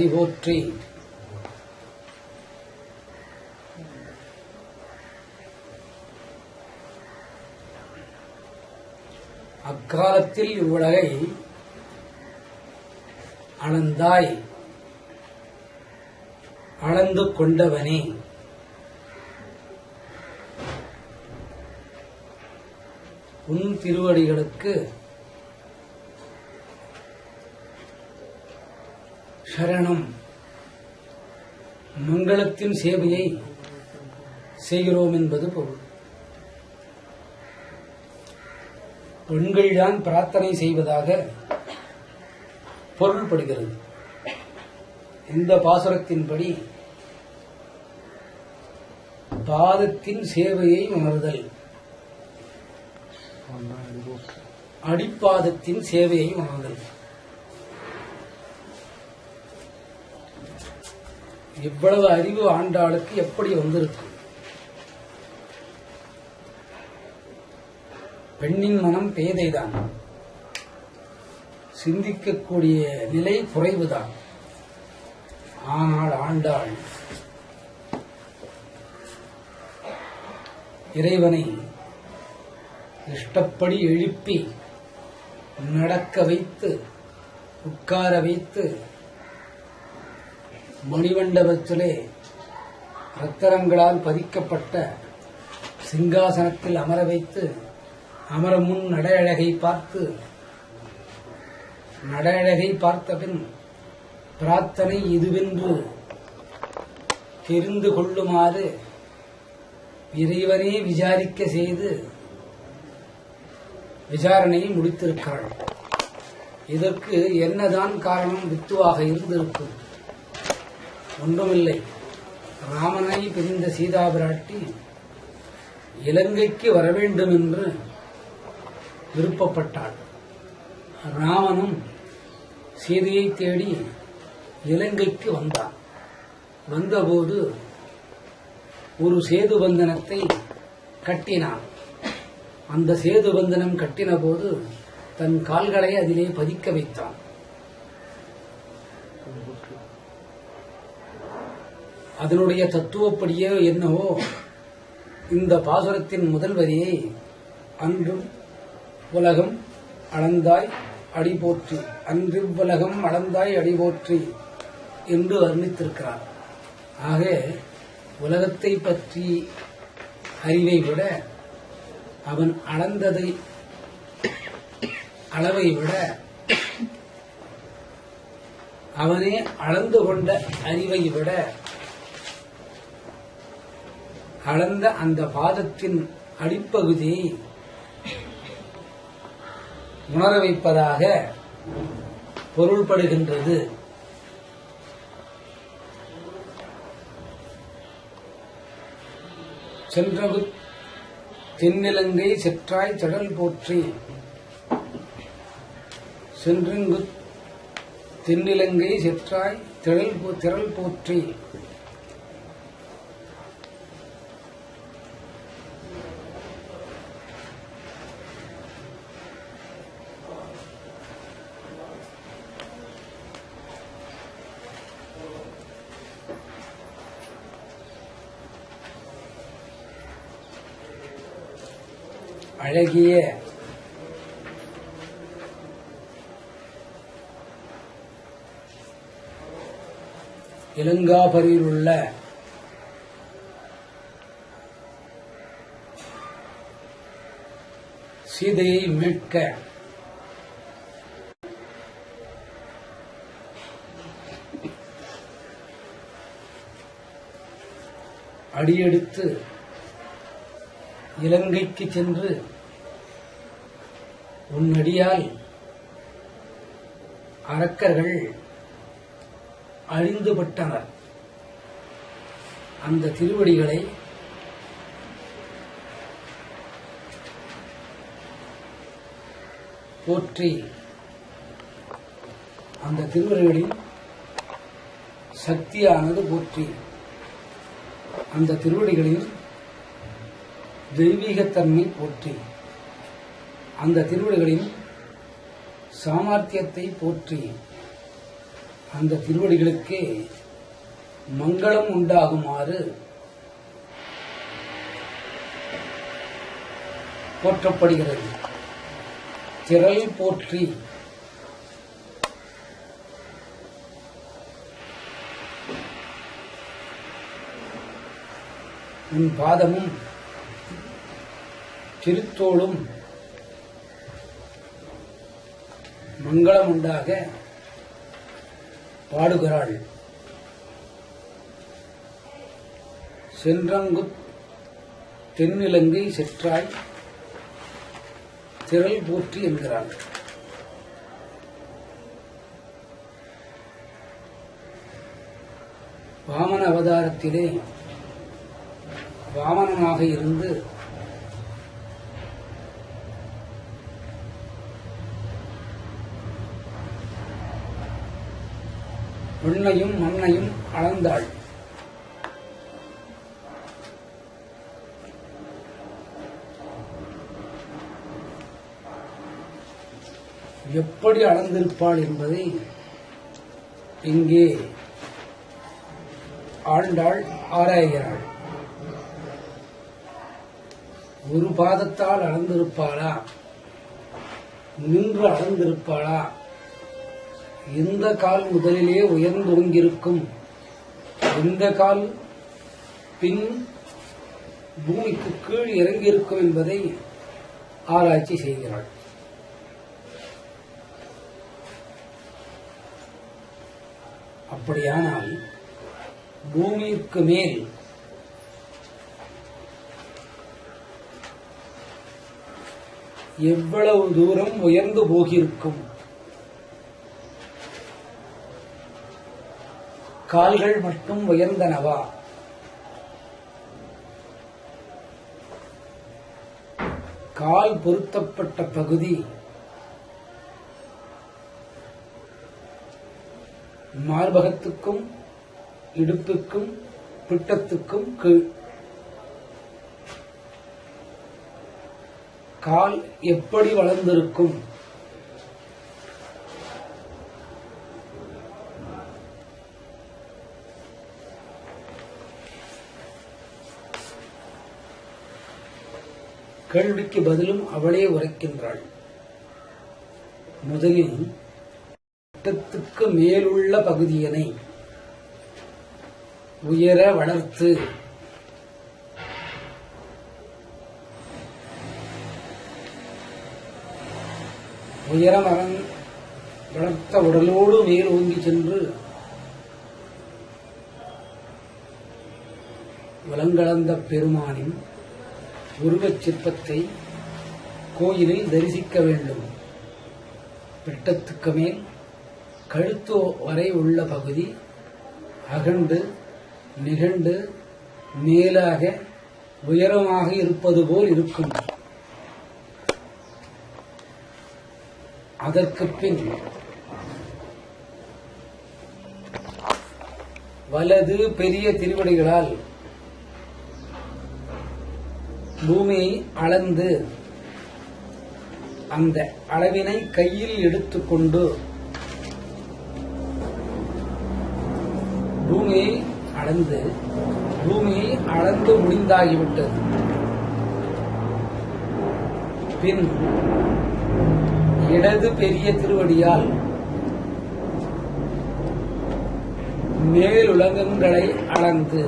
அடிபோற்றி. அக்காலத்தில் இவ்வுலகை அளந்தாய் அளந்து கொண்டவனே, உன் திருவடிகளுக்கு சரணம். மங்களத்தின் சேவையை செய்கிறோம் என்பது பொருள். பெண்கள்தான் பிரார்த்தனை செய்வதாக பொருள்படுகிறது. இந்த பாசுரத்தின்படி பாதத்தின் சேவையை உணர்தல், அடிப்பாதத்தின் சேவையை உணர்தல். இவ்வளவு அறிவு ஆண்டாளுக்கு எப்படி வந்திருக்கு? பெண்ணின் மனம் பேதைதான், சிந்திக்கக்கூடிய நிலை குறைவுதான். ஆனால் ஆண்டாள் இறைவனை இஷ்டப்படி எழுப்பி நடக்க வைத்து உட்கார வைத்து மணிமண்டபத்திலே ரத்தனங்களால் பதிக்கப்பட்ட சிங்காசனத்தில் அமர வைத்து அமர முன் நடையழகை பார்த்தபின் பிரார்த்தனை இதுவென்று தெரிந்து கொள்ளுமாறு இறைவனே விசாரிக்க செய்து விசாரணையை முடித்திருக்கிறாள். இதற்கு என்னதான் காரணம் வித்துவாக இருந்திருக்கும்? ஒன்றுமில்லை. ராமனை பிரிந்த சீதா பிராட்டி இலங்கைக்கு வர வேண்டும் என்று விருப்பப்பட்டாள். ராமனும் சீதையை தேடி இலங்கைக்கு வந்தான். வந்தபோது ஒரு சேது பந்தனத்தை கட்டினான். அந்த சேது பந்தனம் கட்டின போது தன் கால்களை அதிலே பதிக்க வைத்தான். அதனுடைய தத்துவப்படியே என்னவோ இந்த பாசுரத்தின் முதல் வரியை அன்றும் உலகம் அளந்தாய் அடிபோற்றி, அன்றிவ்வுலகம் அளந்தாய் அடிபோற்றி என்று வர்ணித்திருக்கிறார். ஆக உலகத்தை பற்றி அறிவை விட அவன் அளந்ததை அளவை விட அவனே அளந்து கொண்ட அறிவை விட அளந்த அந்த பாதத்தின் அடிப்பகுதியை உணர வைப்பதாக பொருள்படுகின்றது. சென்றகு தென்னிலங்கை செற்றாய் திடல் போற்றி, சென்றங்கு தென்னிலங்கை செற்றாய் திரள் போற்றி. அழகிய இலங்காபரியில் உள்ள சீதையை மீட்க அடியெடுத்து இலங்கைக்கு சென்று உன்னடியால் அரக்கர்கள் அழிந்துபட்டனர். அந்த திருவடிகளை போற்றி, அந்த திருவடிகளின் சக்தியானது போற்றி, அந்த திருவடிகளின் தெய்வீகத்தன்மை போற்றி, அந்த திருவடிகளின் சாமர்த்தியத்தை போற்றி அந்த திருவடிகளுக்கே மங்களம் உண்டாகுமாறு போற்றப்படுகிறது. திரள் போற்றி. உன் பாதமும் திருத்தோளும் மங்களம் உண்டாக பாடுகிறாள். சென்றங்கு தென்னிலங்கை செற்றாய் திரள் போற்றி என்கிறாள். வாமன அவதாரத்திலே வாமனனாக இருந்து விண்ணையும் மண்ணையும் அளந்தாள். எப்படி அளந்திருப்பாள் என்பதை இங்கே ஆண்டாள் ஆராய்கிறாள். ஒரு பாதத்தால் அளந்திருப்பாளா, நின்று அளந்திருப்பாளா, எந்த கால் முதலிலே உயர்ந்தோங்கிருக்கும், எந்த கால் பின் பூமிக்கு கீழ் இறங்கியிருக்கும் என்பதை ஆராய்ச்சி செய்கிறாள். அப்படியானால் பூமிக்கு மேல் எவ்வளவு தூரம் உயர்ந்து போகிருக்கும்? கால்கள் மட்டும் உயர்ந்தனவா? கால் பொருத்தப்பட்ட பகுதி மார்பகத்துக்கும் இடுப்புக்கும் பிட்டத்துக்கும் கீழ். கால் எப்படி வளர்ந்திருக்கும்? கேள்விக்கு பதிலும் அவளே உரைக்கின்றாள். முதலில் பிட்டத்துக்கு மேலுள்ள பகுதியினை உயர வளர்த்து உயரம் வளர்த்த உடலோடு மேல் ஓங்கி சென்று வலங்கலந்த பெருமானின் உருவச் சிற்பத்தை கோயிலில் தரிசிக்க வேண்டும். பிட்டத்துக்கு மேல் கழுத்து வரை உள்ள பகுதி அகண்டு நிகண்டு மேலாக உயரமாக இருப்பது போல் இருக்கும். அதற்கு பின் வலது பெரிய திருவடிகளால் பூமியை அளந்து அந்த அளவினை கையில் எடுத்துக்கொண்டு பூமியை அளந்து முடிந்தாகிவிட்டது. பின் இடது பெரிய திருவடியால் மேலுலகங்களை அளந்து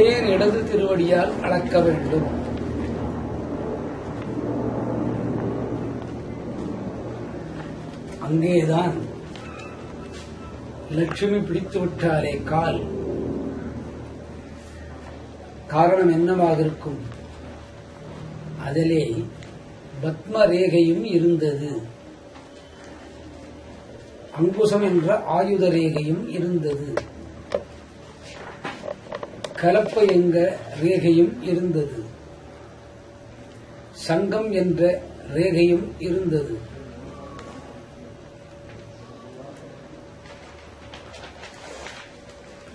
ஏன் இடது திருவடியால் அளக்க வேண்டும்? அங்கேதான் லட்சுமி பிடித்து விட்டாலே கால். காரணம் என்னவாக இருக்கும்? அதிலே பத்ம ரேகையும் இருந்தது, அங்குசம் என்ற ஆயுத ரேகையும் இருந்தது, கலப்பை என்ற ரேகையும் இருந்தது, சங்கம் என்ற ரேகையும் இருந்தது.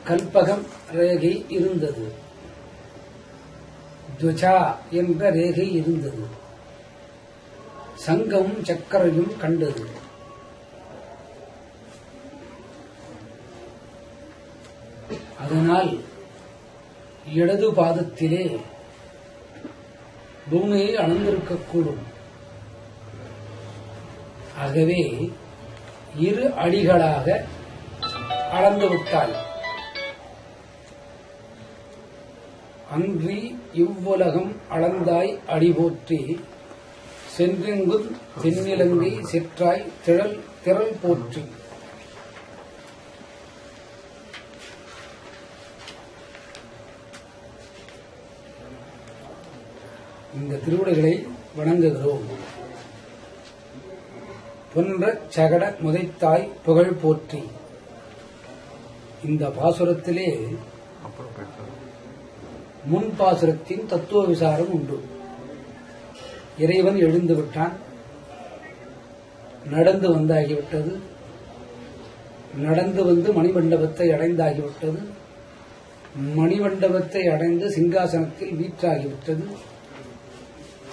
கல்பகம் ரேகை இருந்தது, துவச்சா என்ற ரேகை இருந்தது. சங்கமும் சக்கரையும் கண்டது. அதனால் இடது பாதத்திலே பூமியை அளந்திருக்கக்கூடும். ஆகவே இரு அடிகளாக அளந்து விட்டாள். அன்றி இவ்வுலகம் அளந்தாய் அடிபோற்றி சென்றெங்கும் தென்னிலங்கை செற்றாய் திரள் போற்றி. இந்த திருவிடைகளை வணங்குகிறோம். பொன்ற சகட முதைத்தாய் புகழ் போற்றி. இந்த பாசுரத்திலே முன் பாசுரத்தின் தத்துவ விசாரம் உண்டு. இறைவன் எழுந்து விட்டான், நடந்து வந்தாகிவிட்டது, நடந்து வந்து மணிமண்டபத்தை அடைந்தாகிவிட்டது, மணிமண்டபத்தை அடைந்து சிங்காசனத்தில் வீற்றாகிவிட்டது.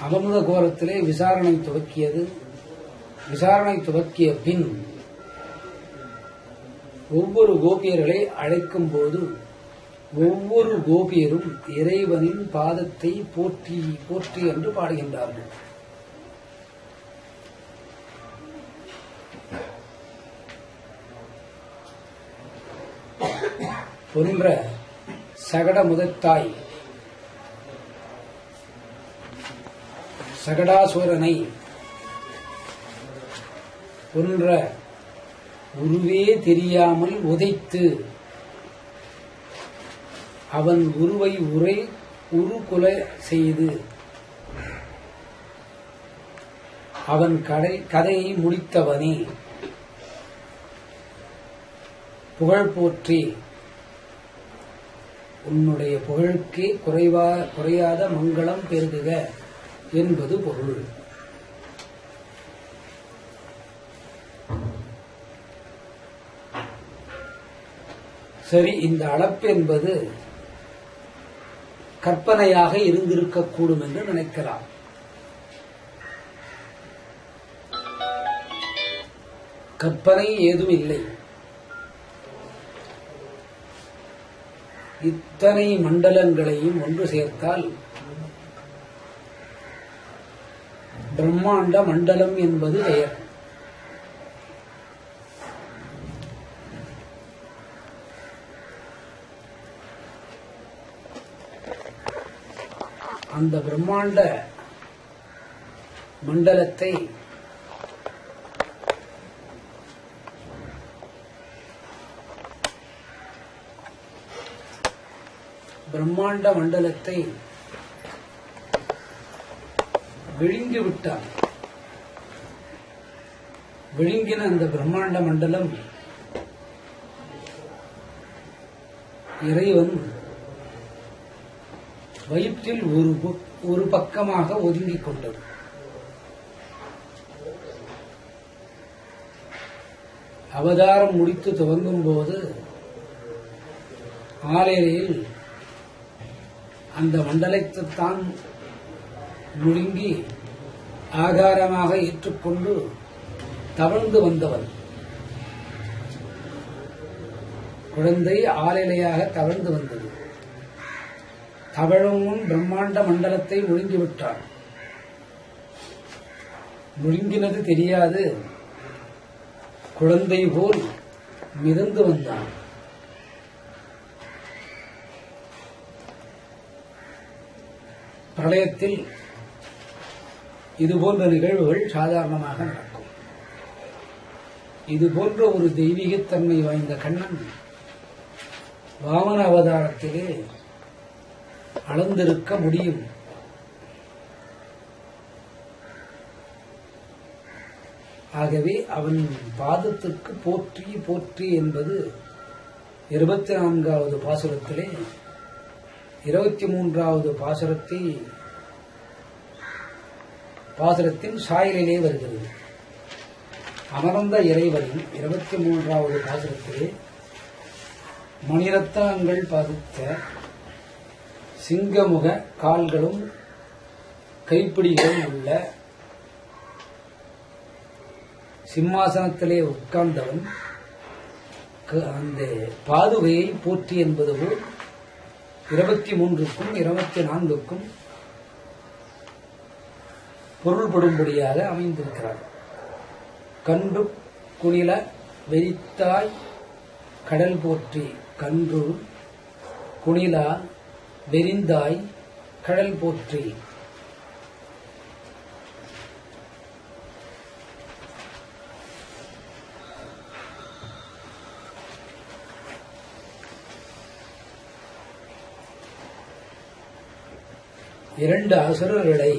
அகமுத கோரத்திலே விசாரணை துவக்கியது. விசாரணை துவக்கிய பின் ஒவ்வொரு கோபியர்களை அழைக்கும் போது ஒவ்வொரு கோபியரும் இறைவனின் பாதத்தை போற்றி போற்றி என்று பாடுகின்றார்கள். பொன்ற சகட முதத்தாய் சகடாசுரனை பொன்ற உருவே தெரியாமல் உதைத்து அவன் உருவை உருகுலை செய்து அவன் கதையை முடித்தவனே புகழ் போற்றி. உன்னுடைய புகழுக்கே குறையாத மங்களம் பெருகுக என்பது பொருள். சரி, இந்த அளப்பு என்பது கற்பனையாக இருந்திருக்கக்கூடும் என்று நினைக்கலாம். கற்பனை ஏதும் இல்லை. இத்தனை மண்டலங்களையும் ஒன்று சேர்த்தால் பிரம்மாண்ட மண்டலம் என்பது பெயர். அந்த பிரம்மாண்ட மண்டலத்தை விழுங்கிவிட்டார். விழுங்கின அந்த பிரம்மாண்ட மண்டலம் இறைவன் வயிற்றில் ஒரு பக்கமாக ஒதுங்கிக் கொண்டது. அவதாரம் முடித்து துவங்கும் போது ஆலையில் அந்த மண்டலத்தைத்தான் முழுங்கி ஆகாரமாக ஏற்றுக்கொண்டு தவழ்ந்து வந்தவன். குழந்தை ஆலையாக தவழ்ந்து வந்தது. தவழும் பிரம்மாண்ட மண்டலத்தை முழுங்கிவிட்டான். முழுங்கினது தெரியாது. குழந்தை போல் மிதந்து வந்தான். பிரளயத்தில் இதுபோன்ற நிகழ்வுகள் சாதாரணமாக நடக்கும். இதுபோன்ற ஒரு தெய்வீகத்தன்மை வாய்ந்த கண்ணன் வாமன அவதாரத்திலே அளந்திருக்க முடியும். ஆகவே அவன் பாதத்திற்கு போற்றி போற்றி என்பது 24வது பாசுரத்திலே 23வது பாசுரத்தின் சாயலிலே வருகிறது. அமர்ந்த இறைவனின் 23வது பாசுரத்திலே மணிரத்னங்கள் பதித்த சிங்கமுக கால்களும் கைப்பிடிகளும் உள்ள சிம்மாசனத்திலே உட்கார்ந்தவன் அந்த பாதுகையை போற்றி என்பது போல் 23க்கும் 24க்கும் பொருள்படும்படியாக அமைந்திருக்கிறார். கன்று குணில வெறித்தாய் கடல் போற்றி. கன்று குணிலா வெறிந்தாய் கடல் போற்றி. இரண்டு அசுரர்களை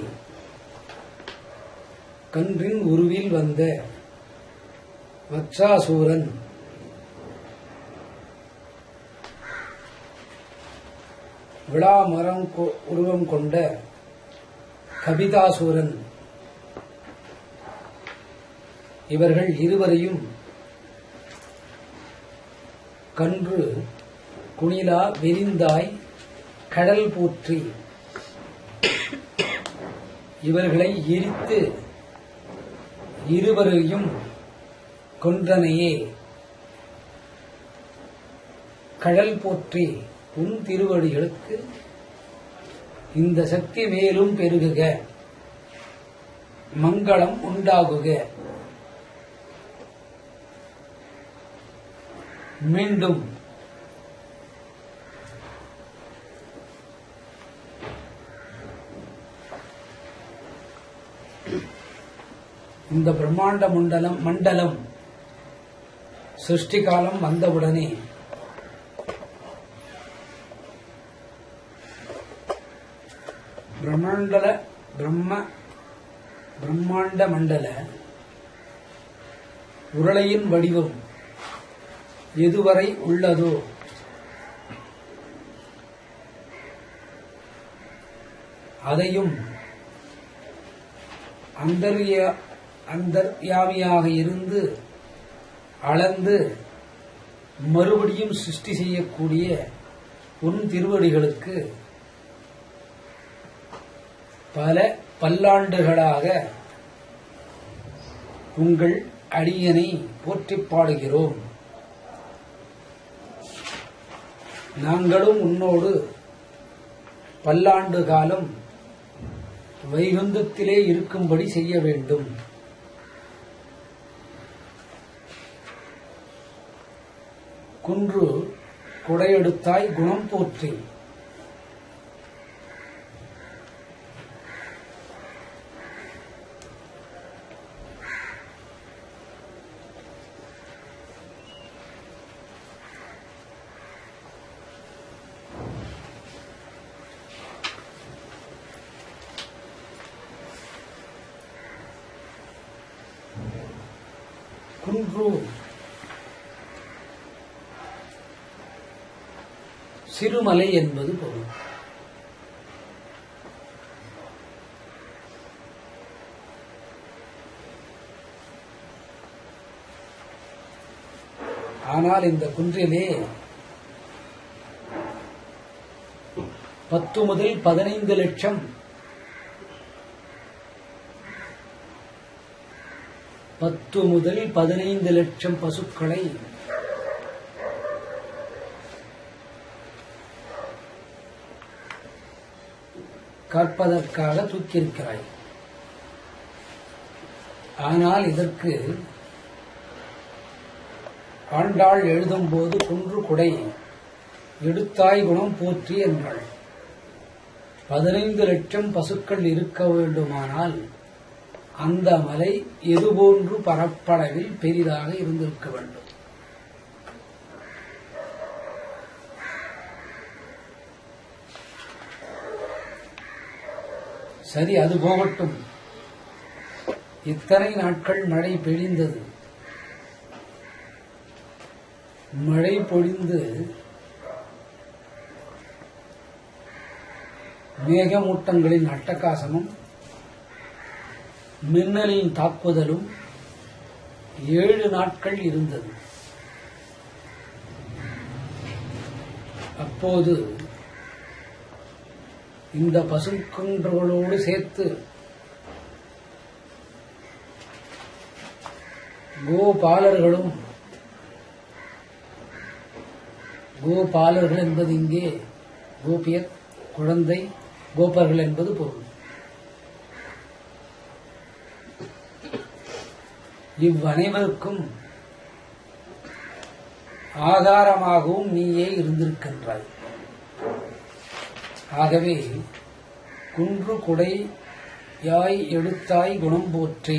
கன்றின் உருவில் வந்த வத்சாசூரன் விளாமரம் உருவம் கொண்ட கபிதாசூரன் இவர்கள் இருவரையும் கன்று குணிலா வெறிந்தாய் கடல் போற்றி இவர்களை எரித்து இருவரையும் கொன்றனையே. கடல் போற்றி உன் திருவடிகளுக்கு இந்த சக்தி மேலும் பெருகுக, மங்களம் உண்டாகுக. மீண்டும் இந்த பிரம்மாண்ட மண்டலம் சிருஷ்டி காலம் வந்தவுடனே பிரம்மாண்ட மண்டல உருளையின் வடிவம் எதுவரை உள்ளதோ அதையும் அந்தர்யாமியாக இருந்து அளந்து மறுபடியும் சிருஷ்டி செய்யக்கூடிய உன் திருவடிகளுக்கு பல பல்லாண்டுகளாக உங்கள் அடியனை போற்றிப் பாடுகிறோம். நாங்களும் உன்னோடு பல்லாண்டு காலம் வைகுந்தத்திலே இருக்கும்படி செய்ய வேண்டும். குன்று குடையெடுத்தாய் குணம் போற்றி. குன்று சிறுமலை என்பது பொருள். ஆனால் இந்த குன்றிலே 10 முதல் 15 லட்சம் 10 முதல் 15 லட்சம் பசுக்களை காப்பதற்காக தூக்கியிருக்கிறாய். ஆனால் இதற்கு ஆண்டாள் எழுதும்போது குன்று குடை எடுத்தாய் குணம் போற்றி என்றாள். 15 லட்சம் பசுக்கள் இருக்க வேண்டுமானால் அந்த மலை எதுபோன்று பரப்பளவில் பெரிதாக இருந்திருக்க வேண்டும். சரி, அது போகட்டும். இத்தனை நாட்கள் மழை பொழிந்தது. மழை பொழிந்து மேகமூட்டங்களின் அட்டகாசமும் மின்னலின் தாக்குதலும் 7 நாட்கள் இருந்தது. அப்போது இந்த பசுக்கன்றுகளோடு சேர்த்து கோபாலர்களும், கோபாலர்கள் என்பது இங்கே கோபியர், குழந்தை, கோபர்கள் என்பது பொருள். இவ்வனைவருக்கும் ஆதாரமாகவும் நீயே இருந்திருக்கின்றாய். ஆகவே குன்று குடையாய் எடுத்தாய் குணம் போற்றி.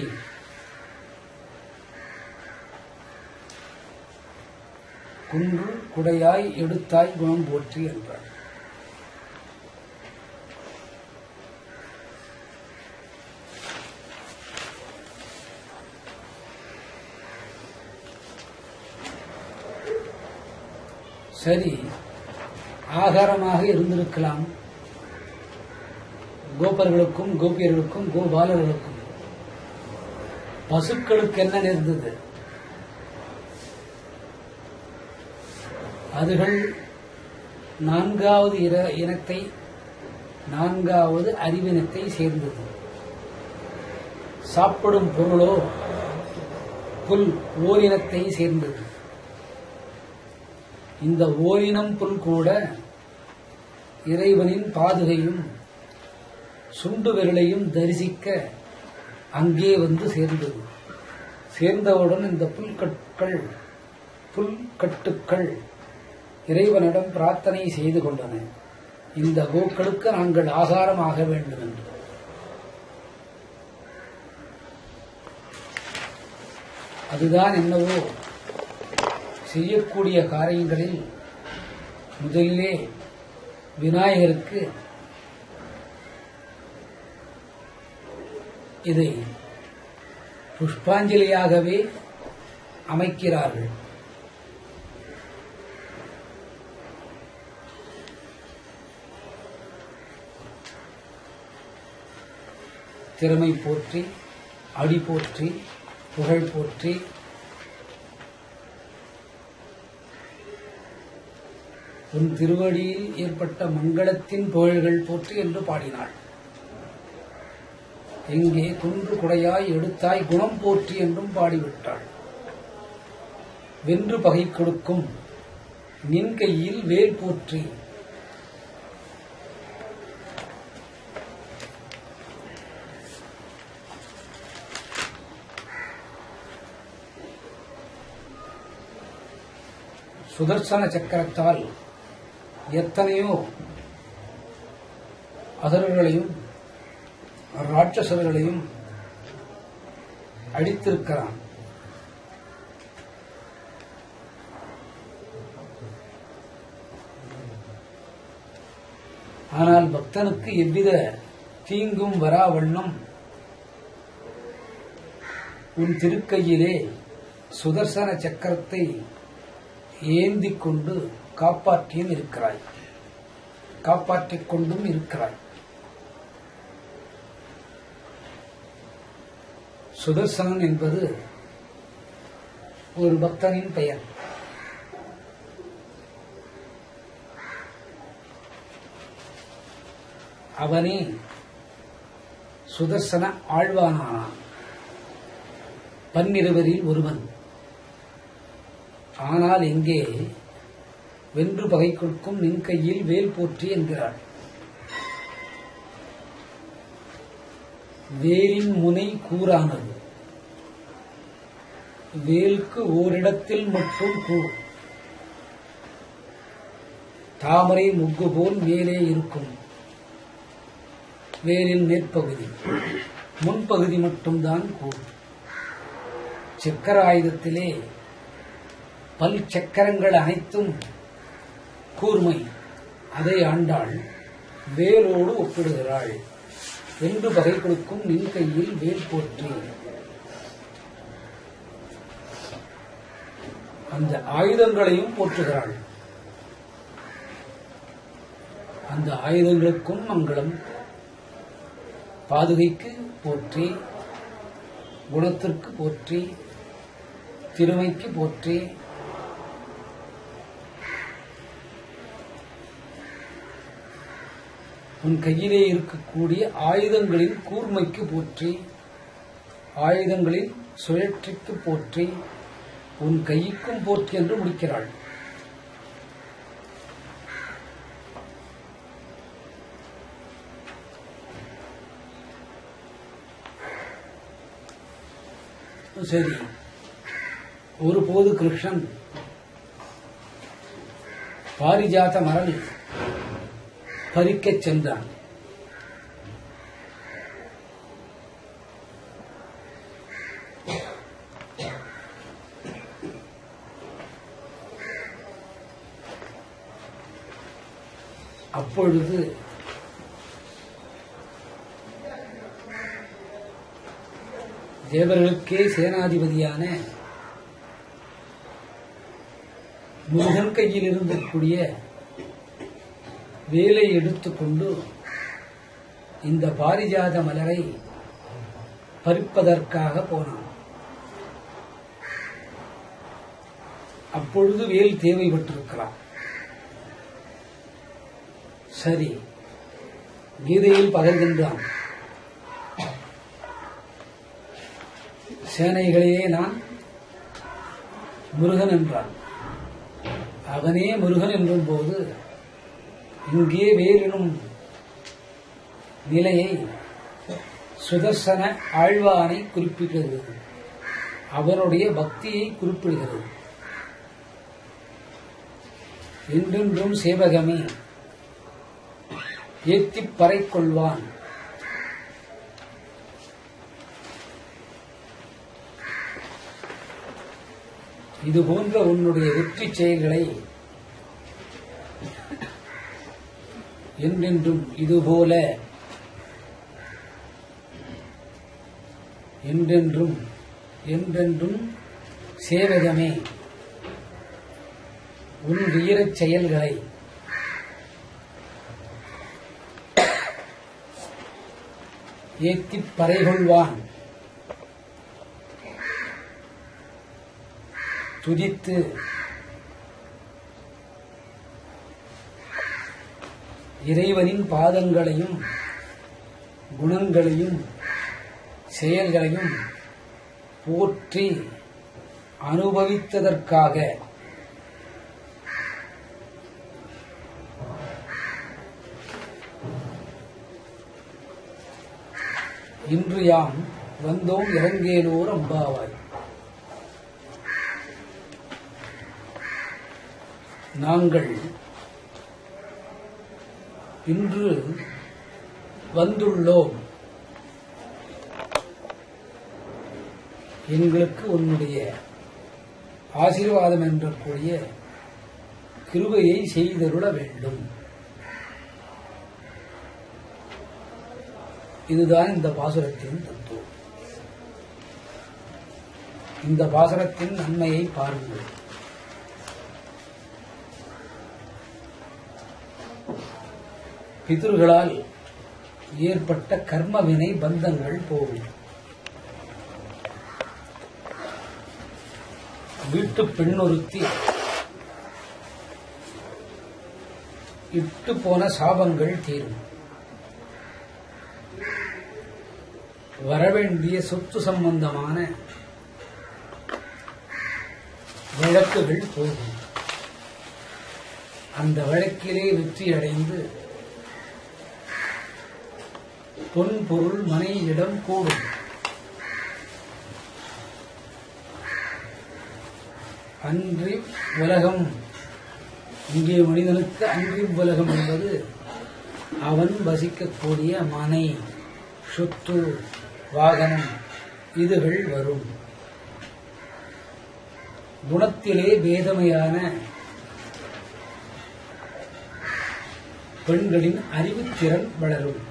குன்று குடையாய் எடுத்தாய் குணம் போற்றி என்றார். சரி, ஆகாரமாக இருந்திருக்கலாம் கோபர்களுக்கும், கோபியர்களுக்கும், கோபாலர்களுக்கும். பசுக்களுக்கு என்ன நேர்ந்தது? அதுகள் நான்காவது இனத்தை, நான்காவது அறிவினத்தை சேர்ந்தது. சாப்பிடும் பொருளோ புல் ஓரினத்தை சேர்ந்தது. இந்த ஓரினம் புல் கூட இறைவனின் பாதுகையும் சுண்டு விரலையும் தரிசிக்க அங்கே வந்து சேர்ந்தது. சேர்ந்தவுடன் இந்த புல்கட்டுக்கள் இறைவனிடம் பிரார்த்தனை செய்து கொண்டன. இந்த கோக்களுக்கு நாங்கள் ஆகாரம் ஆக வேண்டும் என்று. அதுதான் என்னவோ செய்யக்கூடிய காரியங்களில் முதலிலே விநாயகருக்கு இதை புஷ்பாஞ்சலியாகவே அமைக்கிறார்கள். திறமை போற்றி, அடி போற்றி, புகழ் போற்றி, உன் திருவடியில் ஏற்பட்ட மங்களத்தின் புகழ்கள் போற்றி என்று பாடினாள். எங்கே குன்று குடையாய் எடுத்தாய் குணம் போற்றி என்றும் பாடிவிட்டாள். வென்று பகை கொடுக்கும் நின் கையில் வேல் போற்றி. சுதர்சன சக்கரத்தால் எத்தனையோ அசுரர்களையும் ராட்சசர்களையும் அடித்திருக்கிறான். ஆனால் பக்தனுக்கு எவ்வித தீங்கும் வராவண்ணம் உன் திருக்கையிலே சுதர்சன சக்கரத்தை ஏந்திக் கொண்டு காப்பாற்றியும் இருக்கிறாய், காப்பாற்றிக் கொண்டும் இருக்கிறாய். சுதர்சனன் என்பது ஒரு பக்தனின் பெயர். அவனே சுதர்சன ஆழ்வானானான், 12 ஒருவன். ஆனால் எங்கே வென்று பகை கொடுக்கும் நின் கையில் வேல் போற்றி என்கிறாள். வேலின் முனை கூரானது. வேலுக்கு ஓரிடத்தில் மட்டும் கூர். தாமரை முக்கு போல் மேலே இருக்கும். வேலின் மேற்பகுதி, முன்பகுதி மட்டும்தான் கூர். சக்கர ஆயுதத்திலே பல் சக்கரங்கள் அனைத்தும் கூர்மை. அதை ஆண்டாள் வேலோடு ஒப்பிடுகிறாள். வென்று பகை கொடுக்கும் நின் கையில் வேல் போற்றி. அந்த ஆயுதங்களையும் போற்றுகிறாள். அந்த ஆயுதங்களுக்கும் மங்களம். பாதுகைக்கு போற்றி, குணத்திற்கு போற்றி, திருமைக்கு போற்றி, உன் கையிலே இருக்கக்கூடிய ஆயுதங்களின் கூர்மைக்கு போற்றி, ஆயுதங்களின் சுழற்றிக்கு போற்றி உன் கைக்கும் போற்றி என்று முடிக்கிறாள். சரி, ஒருபோது கிருஷ்ணன் பாரிஜாத மரல் பறிக்கச் சென்றான். அப்பொழுது தேவர்களுக்கே சேனாதிபதியான முருகன் கையில் இருக்கக்கூடிய வேலை எடுத்துக்கொண்டு இந்த பாரிஜாத மலரை பறிப்பதற்காக போனான். அப்பொழுது வேல் தேவைப்பட்டிருக்கிறான். சரி, கீதையில் பகர்கின்றான், சேனைகளையே நான் முருகன் என்றான். அவனே முருகன் என்றும் போது இங்கே வேறெனும் நிலையை சுதர்சன ஆழ்வானை குறிப்பிடுகிறது. அவனுடைய பக்தியை குறிப்பிடுகிறது. என்றென்றும் சேவகமே ஏத்திப் பறை கொள்வான். இதுபோன்ற உன்னுடைய வெற்றி செயல்களை என்றென்றும் இதுபோல என்றென்றும் என்றென்றும் சேவகமே உன் வீரச் செயல்களை ஏத்திப் பறைகொள்வான். துதித்து இறைவனின் பாதங்களையும் குணங்களையும் செயல்களையும் போற்றி அனுபவித்ததற்காக இன்று யாம் வந்தோம் இறங்கேலோர் அம்பாவாய். நாங்கள் இன்று வந்துள்ளோம். எங்களுக்கு உன்னுடைய ஆசீர்வாதம் என்றக்கூடிய கிருபையை செய்தருள வேண்டும். இதுதான் இந்த பாசுரத்தின் தத்துவம். இந்த பாசுரத்தின் நன்மையை பாருங்கள். பிதர்களால் ஏற்பட்ட கர்மவினை பந்தங்கள் போகும். வீட்டு பெண்ணொருத்தி இட்டு போன சாபங்கள் தீரும். வரவேண்டிய சொத்து சம்பந்தமான வழக்குகள் போகும். அந்த வழக்கிலே வெற்றி அடைந்து பொன் பொருள் மனை இடம் கூடும். அன்றி உலகம், இங்கே மனிதனுக்கு அன்றி உலகம் என்பது அவன் வசிக்கக்கூடிய மனை, சொத்து, வாகனம் இதுகள் வரும். குணத்திலே பேதமையான பெண்களின் அறிவுத்திறன் வளரும்.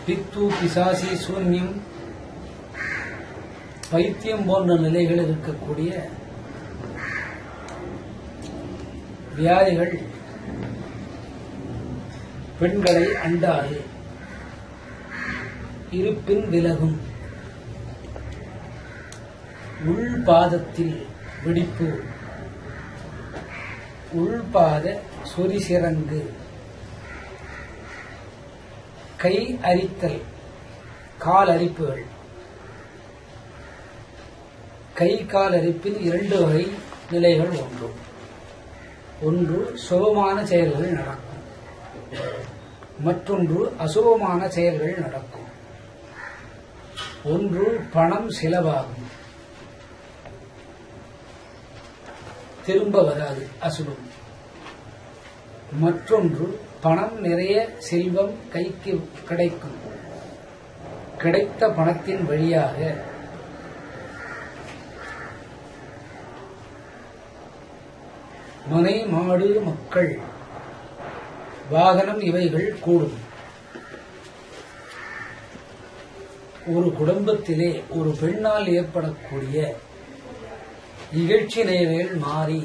பித்து, பிசாசி, சூன்யம், பைத்தியம் போன்ற நிலைகள் இருக்கக்கூடிய வியாதிகள் பெண்களை அண்டாது. இருப்பின் விலகும். உள்பாதத்தில் வெடிப்பு, உள்பாத சொரிசிறங்கு, கை அரித்தல், கால் அரிப்புகள். கை கால் அரிப்பின் 2 வகை நிலைகள் உண்டு. ஒன்று சுபமான செயல்கள் நடக்கும், மற்றொன்று அசுபமான செயல்கள் நடக்கும். ஒன்று பணம் செலவாகும், திரும்ப வராது, அசுபம். மற்றொன்று பணம் நிறைய செல்வம் கைக்கு கிடைக்கும். கிடைத்த பணத்தின் வழியாக மனை மாடு மக்கள் வாகனம் இவைகள் கூடும். ஒரு குடும்பத்திலே ஒரு பெண்ணால் ஏற்படக்கூடிய இகழ்ச்சி நிலைகள் மாறி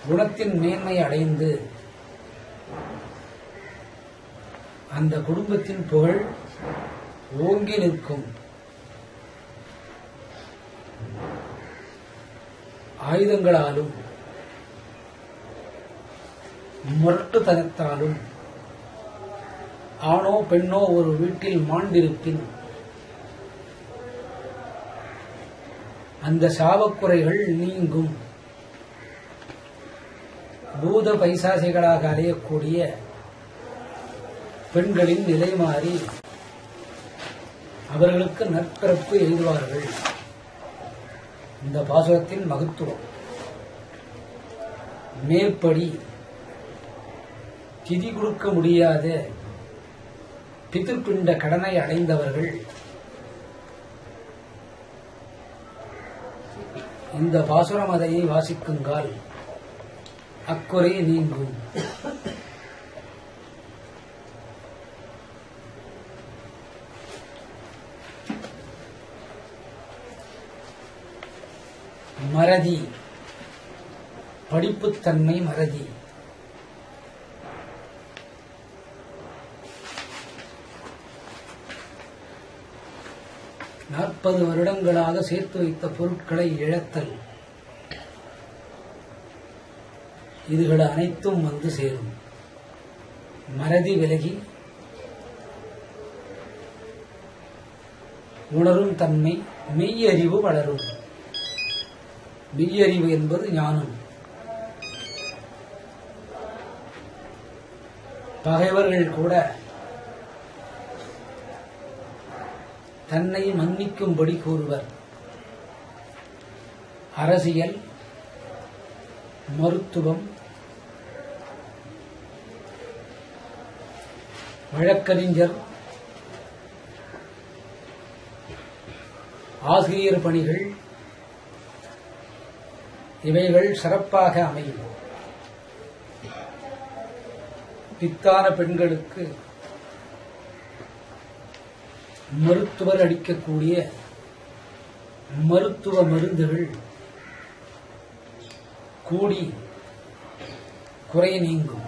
குணத்தின் மேன்மை அடைந்து அந்த குடும்பத்தின் புகழ் ஓங்கி நிற்கும். ஆயுதங்களாலும் முரட்டுத்தனத்தாலும் ஆணோ பெண்ணோ ஒரு வீட்டில் மாண்டிருப்பின் அந்த சாபக்குறைகள் நீங்கும். பூத பைசாசிகளாக அலையக்கூடிய பெண்களின் நிலை மாறி அவர்களுக்கு நற்பிறப்பு எழுதுவார்கள். இந்த பாசுரத்தின் மகத்துவம். மேற்படி திதி கொடுக்க முடியாத பிதிர்பிண்ட கடனை அடைந்தவர்கள் இந்த பாசுரமதையை வாசிக்குங்கால் அக்குறை நீங்கும். மறதி, படிப்புத்தன்மை மறதி. நாற்பது வருடங்களாக சேர்த்து வைத்த பொருட்களை இழத்தல், இதுகள் அனைத்தும் வந்து சேரும். மறதி விலகி உணரும் தன்மை, மெய்யறிவு வளரும். மெய்யறிவு என்பது ஞானம். பகைவர்கள் கூட தன்னை மன்னிக்கும்படி கூறுவர். அரசியல், மருத்துவம், வழக்கறிஞர், ஆசிரியர் பணிகள் இவைகள் சிறப்பாக அமையும். பித்தான பெண்களுக்கு மருத்துவர் அளிக்கக்கூடிய மருத்துவ மருந்துகள் கூடி குறை நீங்கும்.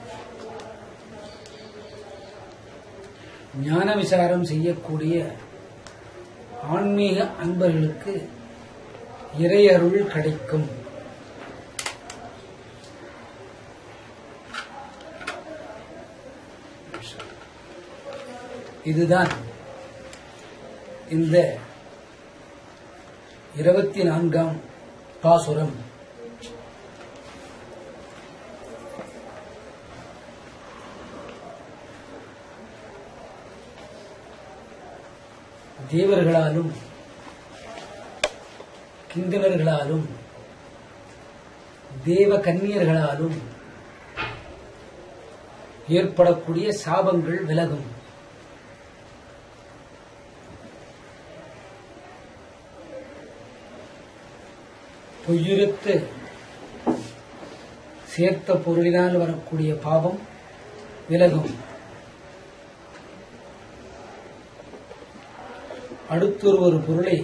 ஞான விசாரம் செய்யக்கூடிய ஆன்மீக அன்பர்களுக்கு இறையருள் கிடைக்கும். இதுதான் இந்த 24ஆம் பாசுரம். தேவர்களாலும் கிங்கணர்களாலும் தேவ கன்னியர்களாலும் ஏற்படக்கூடிய சாபங்கள் விலகும். பொய்யுரைத்து சேர்த்த பொருளினால் வரக்கூடிய பாவம் விலகும். அடுத்தொரு ஒரு பொருளை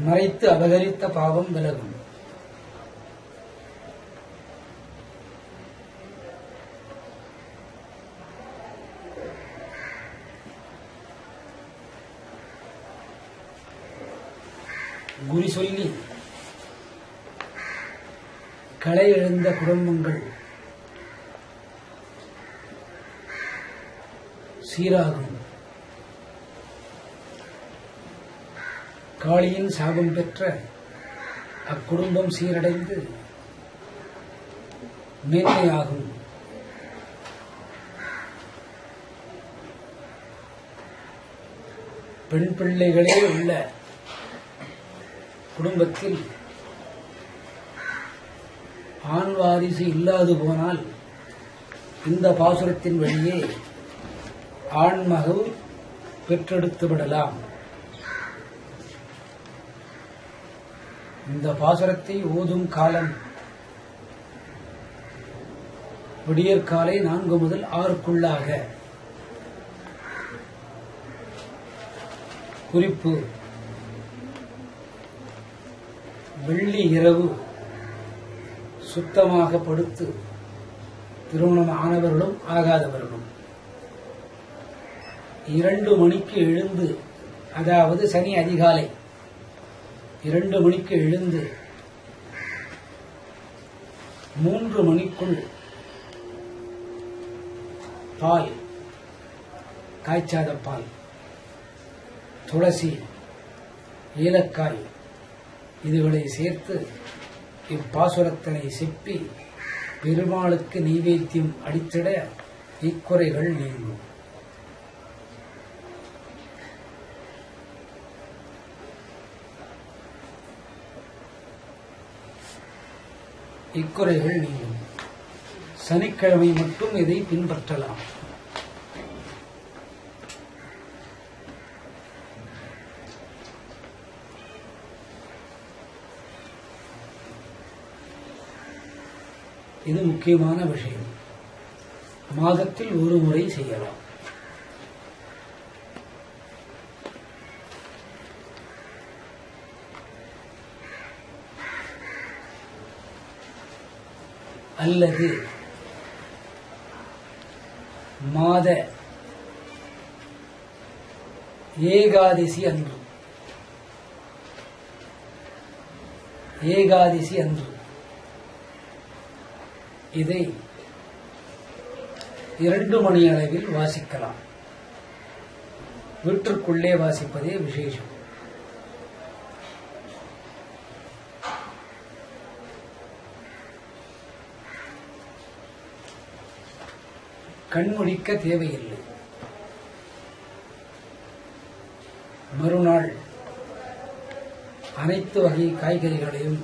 மறைத்து அபகரித்த பாவம் விலகும். குறி சொல்லி களை இழந்த குடும்பங்கள் சீராகும். காளியின் சாபம் பெற்ற அக்குடும்பம் சீரடைந்து மேன்மையாகும். பெண் பிள்ளைகளே உள்ள குடும்பத்தில் ஆண் வாரிசு இல்லாது போனால் இந்த பாசுரத்தின் வழியே ஆண்மகவு பெற்றெடுத்து விடலாம். இந்த பாசுரத்தை ஓதும் காலம் விடியற்காலை 4 முதல் 6க்குள்ளாக. குறிப்பு: வெள்ளி இரவு சுத்தமாக படுத்து திருமணம் ஆனவர்களும் ஆகாதவர்களும் 2 மணிக்கு எழுந்து, அதாவது சனி அதிகாலை 2 மணிக்கு எழுந்து 3 மணிக்குள் பால், காய்ச்சாத பால், துளசி, ஏலக்காய் இதுகளை சேர்த்து இப்பாசுரத்தினை செப்பி பெருமாளுக்கு நைவேத்தியம் அளித்திட இக்குறைகள் நீங்கும். இக்குறைகள் நீங்கும். சனிக்கிழமை மட்டும் இதை பின்பற்றலாம். இது முக்கியமான விஷயம். மாதத்தில் ஒரு முறை செய்யலாம். அல்லது மாத ஏகாதசி அன்று இதை 2 மணி அளவில் வாசிக்கலாம். வீட்டிற்குள்ளே வாசிப்பதே விசேஷம். கண்முழிக்க தேவையில்லை. மறுநாள் அனைத்து வகை காய்கறிகளையும்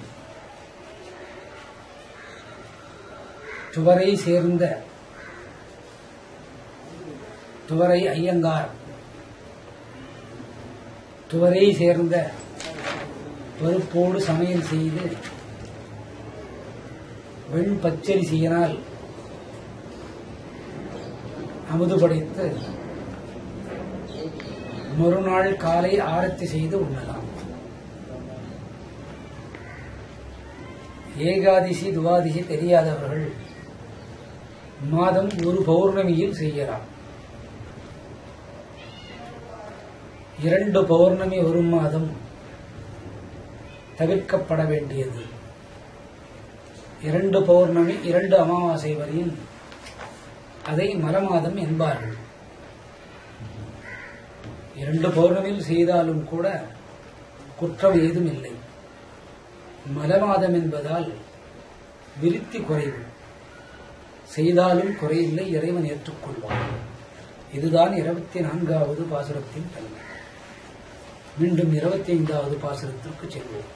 துவரை ஐயங்கார் துவரை சேர்ந்த பருப்போடு சமையல் செய்து வெண் பச்சரிசியினால் அமுது படைத்து மறுநாள் காலை ஆரத்தி செய்து உண்ணலாம். ஏகாதசி துவாதசி தெரியாதவர்கள் மாதம் ஒரு பௌர்ணமியில் செய்யலாம். 2 பௌர்ணமி வரும் மாதம் தவிர்க்கப்பட வேண்டியது. 2 பௌர்ணமி 2 அமாவாசை வரையும் அதை மலமாதம் என்பார்கள். 2 பௌர்ணமியில் செய்தாலும் கூட குற்றம் ஏதும் இல்லை. மலமாதம் என்பதால் விருத்தி குறைவு, செய்தாலும் குறையில்லை, இறைவன் ஏற்றுக்கொள்வார். இதுதான் 24வது பாசுரத்தின் தன்மை. மீண்டும் 25வது பாசுரத்திற்கு செல்வோம்.